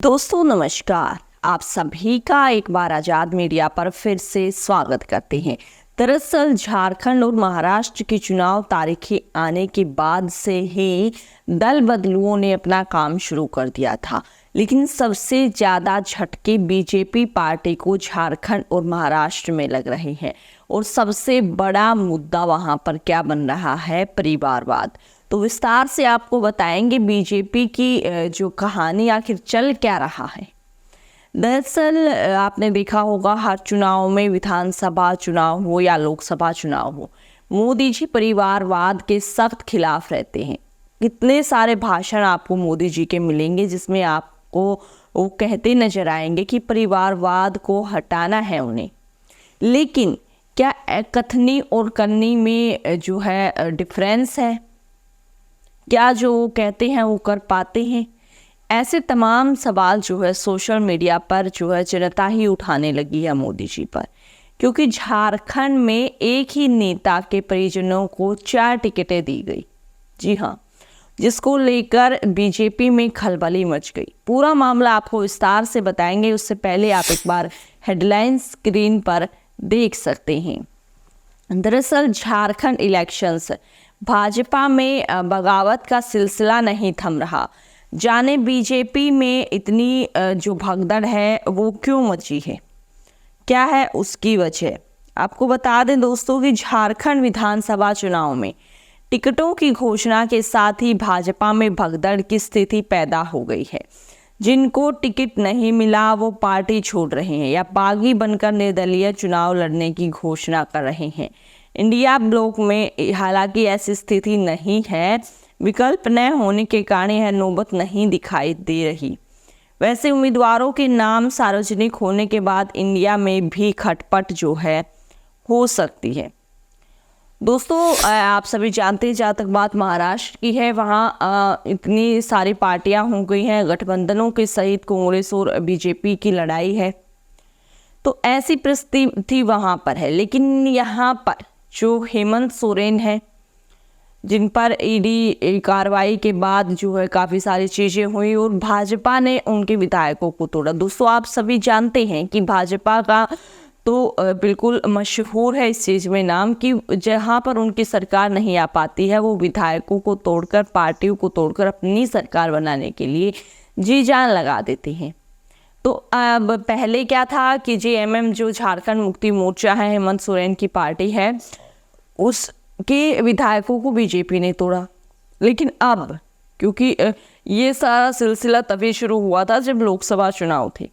दोस्तों नमस्कार। आप सभी का एक बार आज़ाद मीडिया पर फिर से स्वागत करते हैं। दरअसल झारखंड और महाराष्ट्र के चुनाव तारीखें आने के बाद से ही दल बदलुओं ने अपना काम शुरू कर दिया था, लेकिन सबसे ज़्यादा झटके बीजेपी पार्टी को झारखंड और महाराष्ट्र में लग रहे हैं और सबसे बड़ा मुद्दा वहां पर क्या बन रहा है, परिवारवाद। तो विस्तार से आपको बताएंगे बीजेपी की जो कहानी आखिर चल क्या रहा है। दरअसल आपने देखा होगा हर चुनाव में, विधानसभा चुनाव हो या लोकसभा चुनाव हो, मोदी जी परिवारवाद के सख्त खिलाफ रहते हैं। कितने सारे भाषण आपको मोदी जी के मिलेंगे जिसमें आपको वो कहते नजर आएंगे कि परिवारवाद को हटाना है उन्हें। लेकिन क्या कथनी और करनी में जो है डिफरेंस है? क्या जो वो कहते हैं वो कर पाते हैं? ऐसे तमाम सवाल जो है सोशल मीडिया पर जो है जनता ही उठाने लगी है मोदी जी पर, क्योंकि झारखंड में एक ही नेता के परिजनों को 4 टिकटें दी गई। जी हाँ, जिसको लेकर बीजेपी में खलबली मच गई। पूरा मामला आपको विस्तार से बताएंगे, उससे पहले आप एक बार हेडलाइन स्क्रीन पर देख सकते हैं। दरअसल झारखंड इलेक्शंस, भाजपा में बगावत का सिलसिला नहीं थम रहा। जाने बीजेपी में इतनी जो भगदड़ है वो क्यों मची है, क्या है उसकी वजह। आपको बता दें दोस्तों कि झारखंड विधानसभा चुनाव में टिकटों की घोषणा के साथ ही भाजपा में भगदड़ की स्थिति पैदा हो गई है। जिनको टिकट नहीं मिला वो पार्टी छोड़ रहे हैं या बागी बनकर निर्दलीय चुनाव लड़ने की घोषणा कर रहे हैं। इंडिया ब्लॉक में हालांकि ऐसी स्थिति नहीं है, विकल्प न होने के कारण यह नौबत नहीं दिखाई दे रही। वैसे उम्मीदवारों के नाम सार्वजनिक होने के बाद इंडिया में भी खटपट जो है हो सकती है। दोस्तों आप सभी जानते हैं, जहाँ तक बात महाराष्ट्र की है, वहाँ इतनी सारी पार्टियां हो गई हैं, गठबंधनों के सहित कांग्रेस और बीजेपी की लड़ाई है, तो ऐसी परिस्थिति वहाँ पर है। लेकिन यहाँ पर जो हेमंत सोरेन है, जिन पर ईडी कार्रवाई के बाद जो है काफ़ी सारी चीज़ें हुई और भाजपा ने उनके विधायकों को तोड़ा। दोस्तों आप सभी जानते हैं कि भाजपा का तो बिल्कुल मशहूर है इस चीज़ में नाम, कि जहाँ पर उनकी सरकार नहीं आ पाती है वो विधायकों को तोड़कर, पार्टियों को तोड़कर अपनी सरकार बनाने के लिए जी जान लगा देते हैं। तो अब पहले क्या था कि जेएमएम जो झारखंड मुक्ति मोर्चा है, हेमंत सोरेन की पार्टी है, उसके विधायकों को बीजेपी ने तोड़ा। लेकिन अब क्योंकि ये सारा सिलसिला तभी शुरू हुआ था जब लोकसभा चुनाव थे,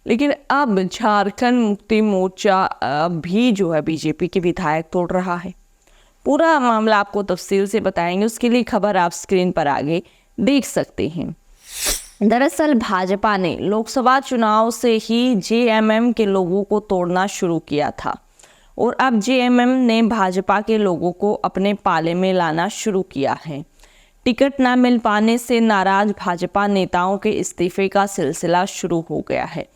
लेकिन अब झारखंड मुक्ति मोर्चा भी जो है बीजेपी के विधायक तोड़ रहा है। पूरा मामला आपको तफसील से बताएंगे, उसके लिए खबर आप स्क्रीन पर आगे देख सकते हैं। दरअसल भाजपा ने लोकसभा चुनाव से ही जेएमएम के लोगों को तोड़ना शुरू किया था और अब जेएमएम ने भाजपा के लोगों को अपने पाले में लाना शुरू किया है। टिकट न मिल पाने से नाराज भाजपा नेताओं के इस्तीफे का सिलसिला शुरू हो गया है।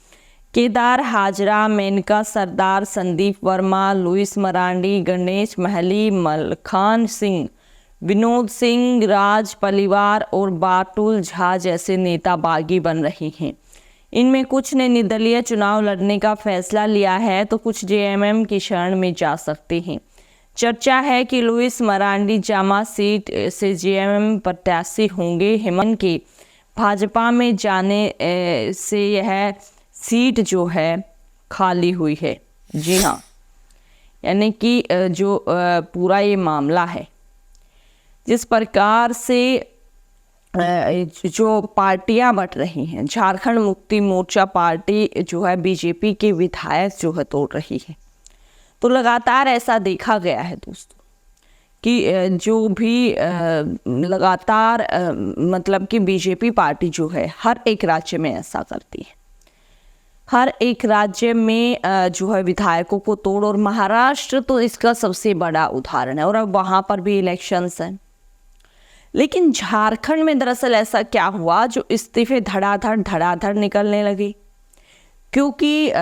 केदार हाजरा, मेनका सरदार, संदीप वर्मा, लुइस मरांडी, गणेश महली, मलखान सिंह, विनोद सिंह, राज पलिवार और बाटुल झा जैसे नेता बागी बन रहे हैं। इनमें कुछ ने निर्दलीय चुनाव लड़ने का फैसला लिया है तो कुछ जेएमएम की शरण में जा सकते हैं। चर्चा है कि लुइस मरांडी जामा सीट से जेएमएम प्रत्याशी होंगे। हेमंत के भाजपा में जाने से यह सीट जो है खाली हुई है। जी हाँ, यानी कि जो पूरा ये मामला है, जिस प्रकार से जो पार्टियां बट रही हैं, झारखंड मुक्ति मोर्चा पार्टी जो है बीजेपी के विधायक जो है तोड़ रही है, तो लगातार ऐसा देखा गया है दोस्तों कि जो भी लगातार मतलब कि बीजेपी पार्टी जो है हर एक राज्य में ऐसा करती है। हर एक राज्य में जो है विधायकों को तोड़, और महाराष्ट्र तो इसका सबसे बड़ा उदाहरण है और अब वहाँ पर भी इलेक्शंस हैं। लेकिन झारखंड में दरअसल ऐसा क्या हुआ जो इस्तीफे धड़ाधड़ निकलने लगे, क्योंकि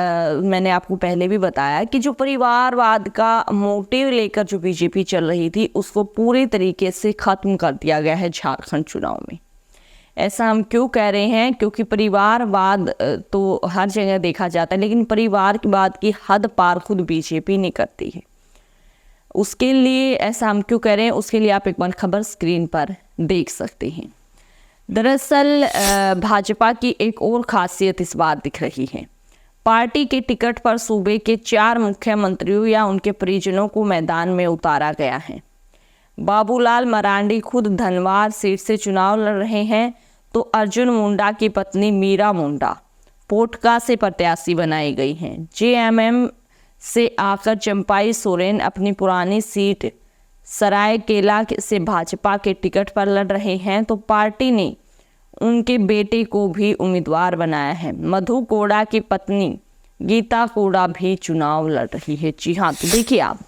मैंने आपको पहले भी बताया कि जो परिवारवाद का मोटिव लेकर जो बीजेपी चल रही थी उसको पूरे तरीके से ख़त्म कर दिया गया है झारखंड चुनाव में। ऐसा हम क्यों कह रहे हैं? क्योंकि परिवारवाद तो हर जगह देखा जाता है, लेकिन परिवारवाद की हद पार खुद बीजेपी नहीं करती है। उसके लिए ऐसा हम क्यों कह रहे हैं, उसके लिए आप एक बार खबर स्क्रीन पर देख सकते हैं। दरअसल भाजपा की एक और खासियत इस बार दिख रही है। पार्टी के टिकट पर सूबे के 4 मुख्यमंत्रियों या उनके परिजनों को मैदान में उतारा गया है। बाबूलाल मरांडी खुद धनवार सीट से चुनाव लड़ रहे हैं, तो अर्जुन मुंडा की पत्नी मीरा मुंडा पोटका से प्रत्याशी बनाई गई हैं। जेएमएम से आकर चंपाई सोरेन अपनी पुरानी सीट सरायकेला से भाजपा के टिकट पर लड़ रहे हैं, तो पार्टी ने उनके बेटे को भी उम्मीदवार बनाया है। मधु कोड़ा की पत्नी गीता कोड़ा भी चुनाव लड़ रही है। जी हाँ, तो देखिए आप,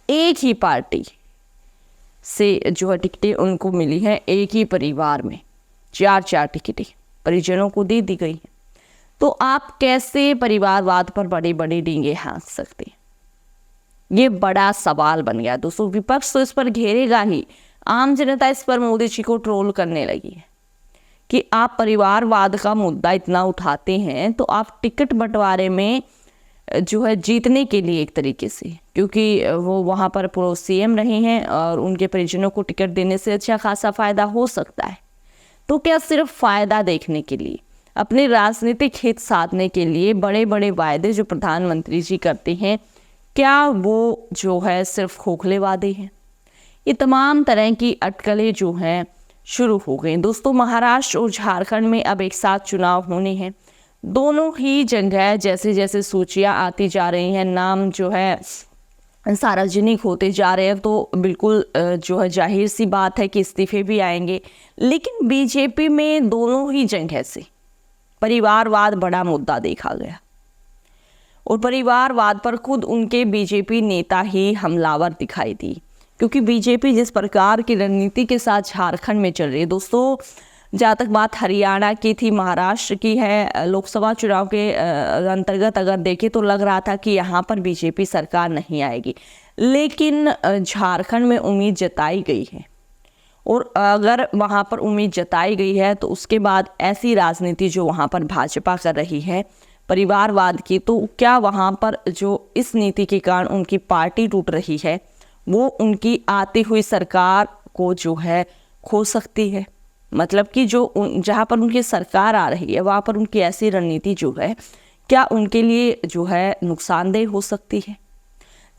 एक ही पार्टी से जो है टिकटें उनको मिली हैं, एक ही परिवार में 4 टिकटें परिजनों को दे दी गई हैं। तो आप कैसे परिवारवाद पर बड़े बड़े डींगे हाँक सकते हैं? ये बड़ा सवाल बन गया दोस्तों। विपक्ष तो इस पर घेरेगा ही, आम जनता इस पर मोदी जी को ट्रोल करने लगी है कि आप परिवारवाद का मुद्दा इतना उठाते हैं, तो आप टिकट बंटवारे में जो है जीतने के लिए एक तरीके से, क्योंकि वो वहाँ पर पूर्व सीएम रहे हैं और उनके परिजनों को टिकट देने से अच्छा खासा फायदा हो सकता है, तो क्या सिर्फ फायदा देखने के लिए, अपने राजनीतिक हित साधने के लिए बड़े बड़े वायदे जो प्रधानमंत्री जी करते हैं, क्या वो जो है सिर्फ खोखले वादे हैं? ये तमाम तरह की अटकलें जो हैं शुरू हो गई दोस्तों। महाराष्ट्र और झारखंड में अब एक साथ चुनाव होने हैं। दोनों ही जगह जैसे जैसे सूचियां आती जा रही हैं, नाम जो है सार्वजनिक होते जा रहे हैं, तो बिल्कुल जो है जाहिर सी बात है कि इस्तीफे भी आएंगे। लेकिन बीजेपी में दोनों ही जगह से परिवारवाद बड़ा मुद्दा देखा गया, और परिवारवाद पर खुद उनके बीजेपी नेता ही हमलावर दिखाई दी, क्योंकि बीजेपी जिस प्रकार की रणनीति के साथ झारखंड में चल रही है दोस्तों, जहाँ तक बात हरियाणा की थी, महाराष्ट्र की है, लोकसभा चुनाव के अंतर्गत अगर देखें तो लग रहा था कि यहाँ पर बीजेपी सरकार नहीं आएगी, लेकिन झारखंड में उम्मीद जताई गई है। और अगर वहाँ पर उम्मीद जताई गई है, तो उसके बाद ऐसी राजनीति जो वहाँ पर भाजपा कर रही है परिवारवाद की, तो क्या वहाँ पर जो इस नीति के कारण उनकी पार्टी टूट रही है, वो उनकी आती हुई सरकार को जो है खो सकती है? मतलब कि जो जहाँ पर उनकी सरकार आ रही है, वहाँ पर उनकी ऐसी रणनीति जो है, क्या उनके लिए जो है नुकसानदेह हो सकती है?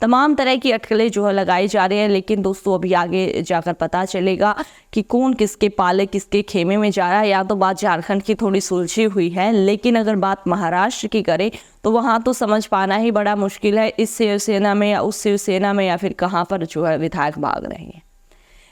तमाम तरह की अटकलें जो है लगाई जा रही हैं, लेकिन दोस्तों अभी आगे जाकर पता चलेगा कि कौन किसके पाले किसके खेमे में जा रहा है। या तो बात झारखंड की थोड़ी सुलझी हुई है, लेकिन अगर बात महाराष्ट्र की करें तो वहाँ तो समझ पाना ही बड़ा मुश्किल है, इस शिवसेना में या उस शिवसेना में, या फिर कहाँ पर जो है विधायक भाग रहे हैं।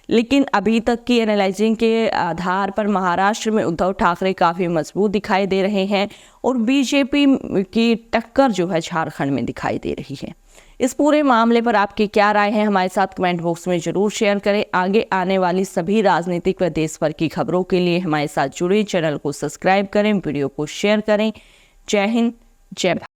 लेकिन अभी तक की एनालाइजिंग के आधार पर महाराष्ट्र में उद्धव ठाकरे काफ़ी मजबूत दिखाई दे रहे हैं, और बीजेपी की टक्कर जो है झारखंड में दिखाई दे रही है। इस पूरे मामले पर आपकी क्या राय है, हमारे साथ कमेंट बॉक्स में जरूर शेयर करें। आगे आने वाली सभी राजनीतिक व देश भर की खबरों के लिए हमारे साथ जुड़े, चैनल को सब्सक्राइब करें, वीडियो को शेयर करें। जय हिंद, जय भारत।